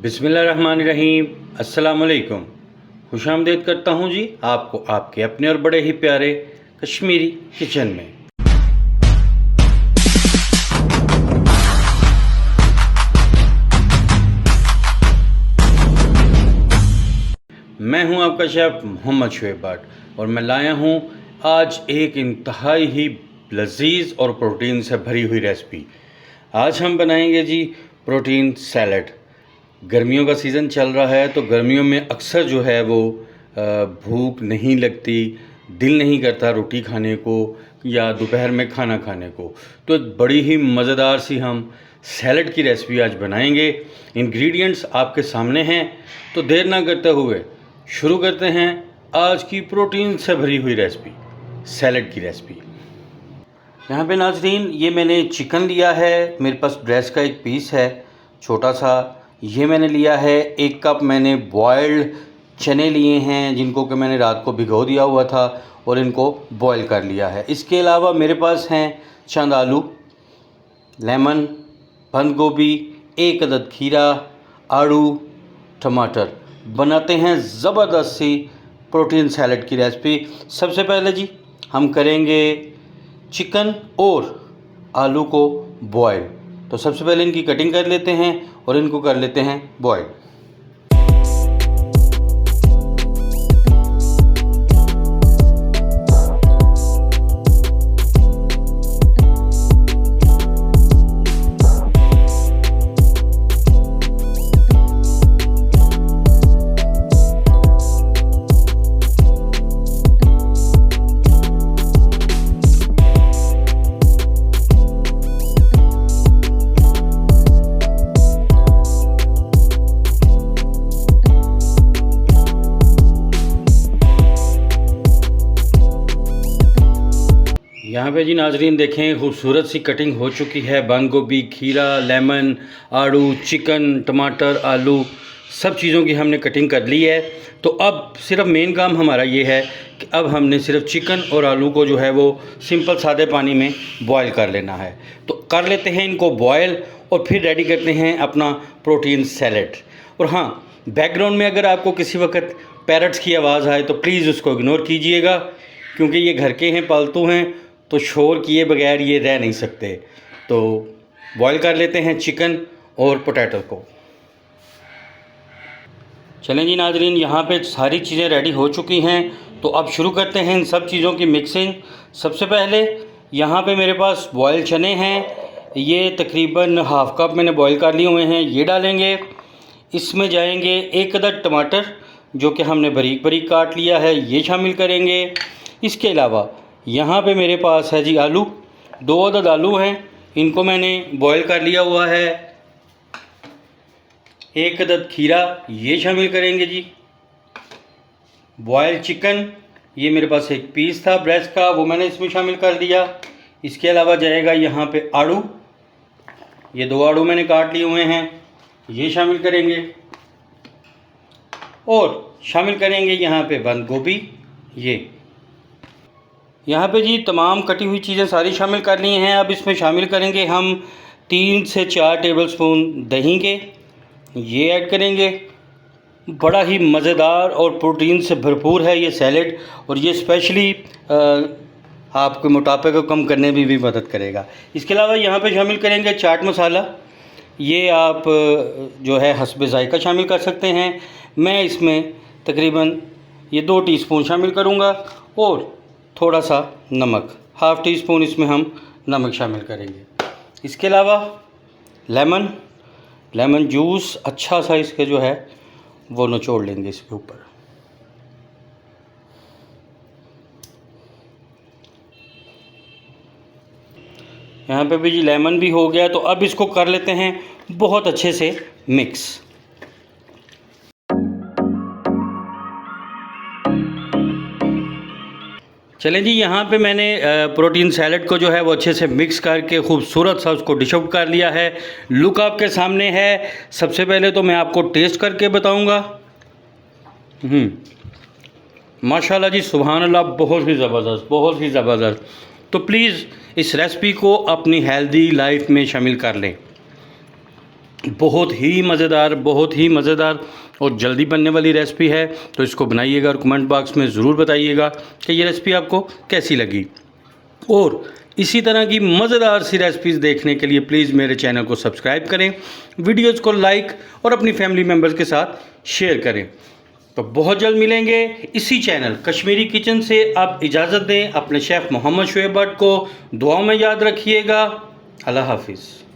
बिस्मिल्लाहिर्रहमानिर्रहीम। अस्सलाम वालेकुम। खुशामदीद करता हूँ जी आपको आपके अपने और बड़े ही प्यारे कश्मीरी किचन में। मैं हूँ आपका शेफ़ मोहम्मद शुएब भट्ट और मैं लाया हूँ आज एक इंतहाई ही लजीज और प्रोटीन से भरी हुई रेसिपी। आज हम बनाएंगे जी प्रोटीन सैलड। गर्मियों का सीज़न चल रहा है तो गर्मियों में अक्सर जो है वो भूख नहीं लगती, दिल नहीं करता रोटी खाने को या दोपहर में खाना खाने को। तो एक बड़ी ही मज़ेदार सी हम सैलड की रेसिपी आज बनाएंगे। इंग्रेडिएंट्स आपके सामने हैं, तो देर ना करते हुए शुरू करते हैं आज की प्रोटीन से भरी हुई रेसिपी, सैलड की रेसिपी। यहाँ पे नाज़रीन ये मैंने चिकन लिया है, मेरे पास ब्रेस्ट का एक पीस है छोटा सा। ये मैंने लिया है 1 कप मैंने बॉयल्ड चने लिए हैं जिनको कि मैंने रात को भिगो दिया हुआ था और इनको बॉयल कर लिया है। इसके अलावा मेरे पास हैं चंद आलू, लेमन, बंद गोभी, 1 अदद खीरा, आड़ू, टमाटर। बनाते हैं ज़बरदस्त सी प्रोटीन सैलड की रेसिपी। सबसे पहले जी हम करेंगे चिकन और आलू को बॉयल। तो सबसे पहले इनकी कटिंग कर लेते हैं और इनको कर लेते हैं बॉयल। यहाँ पे जी नाजरीन देखें खूबसूरत सी कटिंग हो चुकी है। बंद गोभी, खीरा, लेमन, आड़ू, चिकन, टमाटर, आलू सब चीज़ों की हमने कटिंग कर ली है। तो अब सिर्फ मेन काम हमारा ये है कि अब हमने सिर्फ चिकन और आलू को जो है वो सिंपल सादे पानी में बॉयल कर लेना है। तो कर लेते हैं इनको बॉयल और फिर रेडी करते हैं अपना प्रोटीन सैलड। और हाँ, बैकग्राउंड में अगर आपको किसी वक्त पैरट्स की आवाज़ आए तो प्लीज़ उसको इग्नोर कीजिएगा, क्योंकि ये घर के हैं, पालतू हैं, तो शोर किए बगैर ये रह नहीं सकते। तो बॉईल कर लेते हैं चिकन और पोटैटो को। चलें जी नाजरीन, यहाँ पे सारी चीज़ें रेडी हो चुकी हैं। तो अब शुरू करते हैं इन सब चीज़ों की मिक्सिंग। सबसे पहले यहाँ पे मेरे पास बॉयल चने हैं, ये तकरीबन हाफ़ कप मैंने बॉईल कर लिए हुए हैं, ये डालेंगे। इसमें जाएंगे 1 अदद टमाटर जो कि हमने बारीक बारीक काट लिया है, ये शामिल करेंगे। इसके अलावा यहाँ पे मेरे पास है जी आलू, 2 अदद आलू हैं, इनको मैंने बॉईल कर लिया हुआ है। 1 अदद खीरा, ये शामिल करेंगे जी। बॉयल चिकन, ये मेरे पास एक पीस था ब्रेस्ट का, वो मैंने इसमें शामिल कर दिया। इसके अलावा जाएगा यहाँ पे आड़ू, ये 2 आड़ू मैंने काट लिए हुए हैं, ये शामिल करेंगे। और शामिल करेंगे यहाँ पे बंद गोभी। ये यहाँ पे जी तमाम कटी हुई चीज़ें सारी शामिल कर ली हैं। अब इसमें शामिल करेंगे हम 3 से 4 टेबलस्पून दही के, ये ऐड करेंगे। बड़ा ही मज़ेदार और प्रोटीन से भरपूर है ये सैलड, और ये स्पेशली आपके मोटापे को कम करने में भी मदद करेगा। इसके अलावा यहाँ पे शामिल करेंगे चाट मसाला, ये आप जो है हस्बे ज़ायका शामिल कर सकते हैं। मैं इसमें तकरीबन ये 2 टीस्पून शामिल करूँगा और थोड़ा सा नमक, हाफ़ टी स्पून इसमें हम नमक शामिल करेंगे। इसके अलावा लेमन जूस अच्छा सा इसके जो है वो निचोड़ लेंगे इसके ऊपर। यहाँ पे भी जी लेमन भी हो गया। तो अब इसको कर लेते हैं बहुत अच्छे से मिक्स। चलें जी, यहाँ पे मैंने प्रोटीन सैलड को जो है वो अच्छे से मिक्स करके खूबसूरत सा उसको डिश आउट कर लिया है। लुक आपके सामने है। सबसे पहले तो मैं आपको टेस्ट करके बताऊँगा। माशाल्लाह जी, सुभान अल्लाह, बहुत ही ज़बरदस्त, बहुत ही ज़बरदस्त। तो प्लीज़ इस रेसिपी को अपनी हेल्दी लाइफ में शामिल कर लें। बहुत ही मज़ेदार और जल्दी बनने वाली रेसिपी है। तो इसको बनाइएगा और कमेंट बॉक्स में ज़रूर बताइएगा कि ये रेसिपी आपको कैसी लगी। और इसी तरह की मज़ेदार सी रेसिपीज़ देखने के लिए प्लीज़ मेरे चैनल को सब्सक्राइब करें, वीडियोज़ को लाइक और अपनी फैमिली मेम्बर्स के साथ शेयर करें। तो बहुत जल्द मिलेंगे इसी चैनल कश्मीरी किचन से। आप इजाज़त दें, अपने शेफ़ मोहम्मद शुएब भट्ट को दुआओं में याद रखिएगा। अल्लाह हाफिज़।